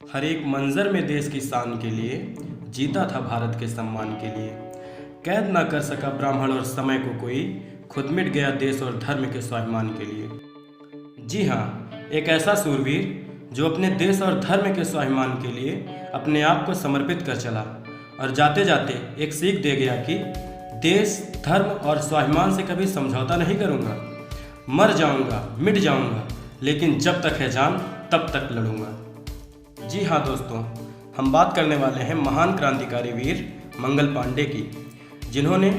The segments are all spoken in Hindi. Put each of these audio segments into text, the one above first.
हर एक मंजर में देश की शान के लिए जीता था भारत के सम्मान के लिए। कैद ना कर सका ब्राह्मण और समय को कोई, खुद मिट गया देश और धर्म के स्वाभिमान के लिए। जी हाँ, एक ऐसा सूरवीर जो अपने देश और धर्म के स्वाभिमान के लिए अपने आप को समर्पित कर चला और जाते जाते एक सीख दे गया कि देश, धर्म और स्वाभिमान से कभी समझौता नहीं करूँगा। मर जाऊँगा, मिट जाऊँगा, लेकिन जब तक है जान तब तक लड़ूंगा। जी हाँ दोस्तों, हम बात करने वाले हैं महान क्रांतिकारी वीर मंगल पांडे की, जिन्होंने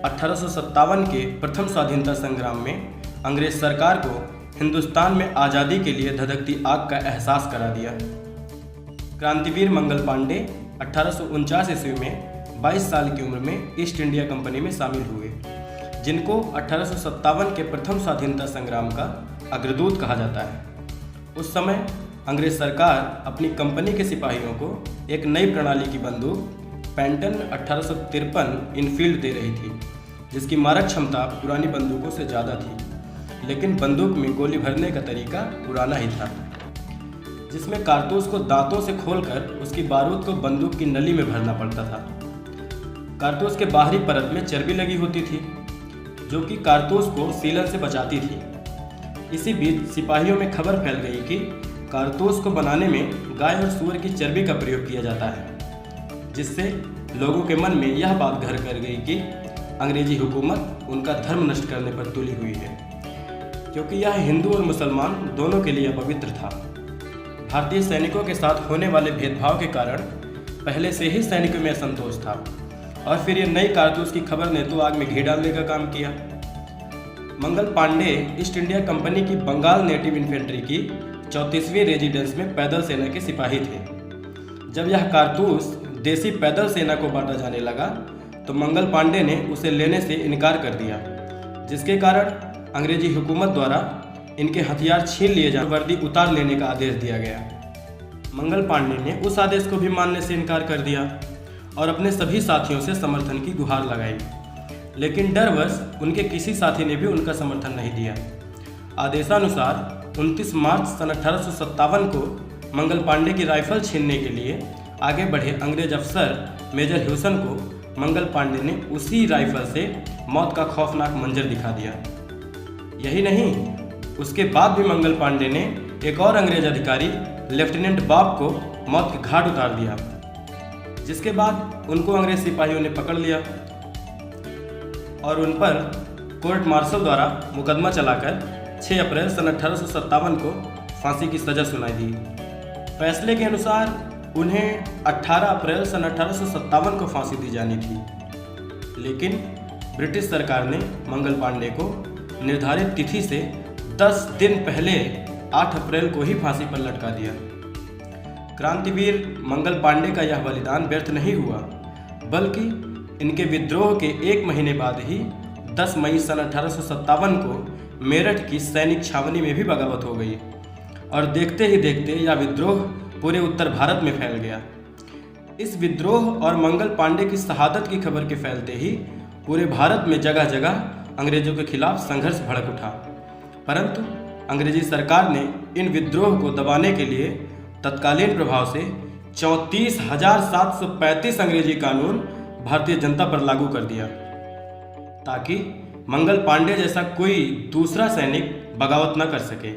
1857 के प्रथम स्वाधीनता संग्राम में अंग्रेज सरकार को हिंदुस्तान में आज़ादी के लिए धधकती आग का एहसास करा दिया। क्रांतिवीर मंगल पांडे 1849 ईस्वी में 22 साल की उम्र में ईस्ट इंडिया कंपनी में शामिल हुए, जिनको 1857 के प्रथम स्वाधीनता संग्राम का अग्रदूत कहा जाता है। उस समय अंग्रेज सरकार अपनी कंपनी के सिपाहियों को एक नई प्रणाली की बंदूक पेंटन 1853 इनफील्ड दे रही थी, जिसकी मारक क्षमता पुरानी बंदूकों से ज़्यादा थी, लेकिन बंदूक में गोली भरने का तरीका पुराना ही था, जिसमें कारतूस को दांतों से खोलकर उसकी बारूद को बंदूक की नली में भरना पड़ता था। कारतूस के बाहरी परत में चर्बी लगी होती थी, जो कि कारतूस को सीलन से बचाती थी। इसी बीच सिपाहियों में खबर फैल गई कि कारतूस को बनाने में गाय और सूअर की चर्बी का प्रयोग किया जाता है, जिससे लोगों के मन में यह बात घर कर गई कि अंग्रेजी हुकूमत उनका धर्म नष्ट करने पर तुली हुई है, क्योंकि यह हिंदू और मुसलमान दोनों के लिए अपवित्र था। भारतीय सैनिकों के साथ होने वाले भेदभाव के कारण पहले से ही सैनिकों में असंतोष था, और फिर ये नई कारतूस की खबर ने तो आग में घी डालने का काम किया। Mangal Pandey east India company की बंगाल नेटिव इन्फेंट्री की 34वीं रेजिडेंस में पैदल सेना के सिपाही थे। जब यह कारतूस देसी पैदल सेना को बांटा जाने लगा तो मंगल पांडे ने उसे लेने से इनकार कर दिया, जिसके कारण अंग्रेजी हुकूमत द्वारा इनके हथियार छीन लिए जाने, वर्दी उतार लेने का आदेश दिया गया। मंगल पांडे ने उस आदेश को भी मानने से इनकार कर दिया और अपने सभी साथियों से समर्थन की गुहार लगाई, लेकिन डरवश उनके किसी साथी ने भी उनका समर्थन नहीं दिया। आदेशानुसार 29 मार्च सन 1857 को मंगल पांडे की राइफल छीनने के लिए आगे बढ़े अंग्रेज अफसर मेजर ह्यूसन को मंगल पांडे ने उसी राइफल से मौत का खौफनाक मंजर दिखा दिया। यही नहीं, उसके बाद भी मंगल पांडे ने एक और अंग्रेज अधिकारी लेफ्टिनेंट बॉब को मौत के घाट उतार दिया, जिसके बाद उनको अंग्रेज सिपाहियों ने पकड़ लिया और उन पर कोर्ट मार्शल द्वारा मुकदमा चलाकर 6 अप्रैल सन 1857 को फांसी की सजा सुनाई दी। फैसले के अनुसार उन्हें 18 अप्रैल सन 1857 को फांसी दी जानी थी, लेकिन ब्रिटिश सरकार ने मंगल पांडे को निर्धारित तिथि से 10 दिन पहले 8 अप्रैल को ही फांसी पर लटका दिया। क्रांतिवीर मंगल पांडे का यह बलिदान व्यर्थ नहीं हुआ, बल्कि इनके विद्रोह के 1 महीने बाद ही 10 मई सन 1857 को मेरठ की सैनिक छावनी में भी बगावत हो गई, और देखते ही देखते यह विद्रोह पूरे उत्तर भारत में फैल गया। इस विद्रोह और मंगल पांडे की शहादत की खबर के फैलते ही पूरे भारत में जगह जगह अंग्रेजों के खिलाफ संघर्ष भड़क उठा, परंतु अंग्रेजी सरकार ने इन विद्रोह को दबाने के लिए तत्कालीन प्रभाव से 34,735 अंग्रेजी कानून भारतीय जनता पर लागू कर दिया, ताकि मंगल पांडे जैसा कोई दूसरा सैनिक बगावत न कर सके।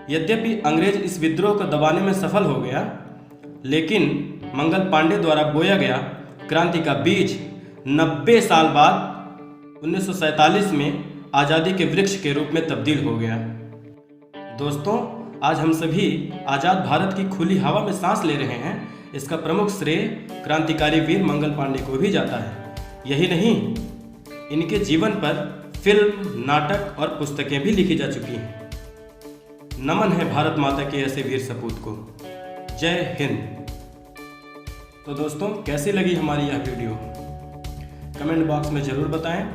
यद्यपि अंग्रेज इस विद्रोह को दबाने में सफल हो गया, लेकिन मंगल पांडे द्वारा बोया गया क्रांति का बीज 90 साल बाद 1947 में आज़ादी के वृक्ष के रूप में तब्दील हो गया। दोस्तों, आज हम सभी आज़ाद भारत की खुली हवा में सांस ले रहे हैं, इसका प्रमुख श्रेय क्रांतिकारी वीर मंगल पांडे को भी जाता है। यही नहीं, इनके जीवन पर फिल्म, नाटक और पुस्तकें भी लिखी जा चुकी हैं। नमन है भारत माता के ऐसे वीर सपूत को। जय हिंद। तो दोस्तों, कैसी लगी हमारी यह वीडियो? कमेंट बॉक्स में ज़रूर बताएं,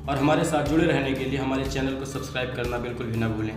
और हमारे साथ जुड़े रहने के लिए हमारे चैनल को सब्सक्राइब करना बिल्कुल भी ना भूलें।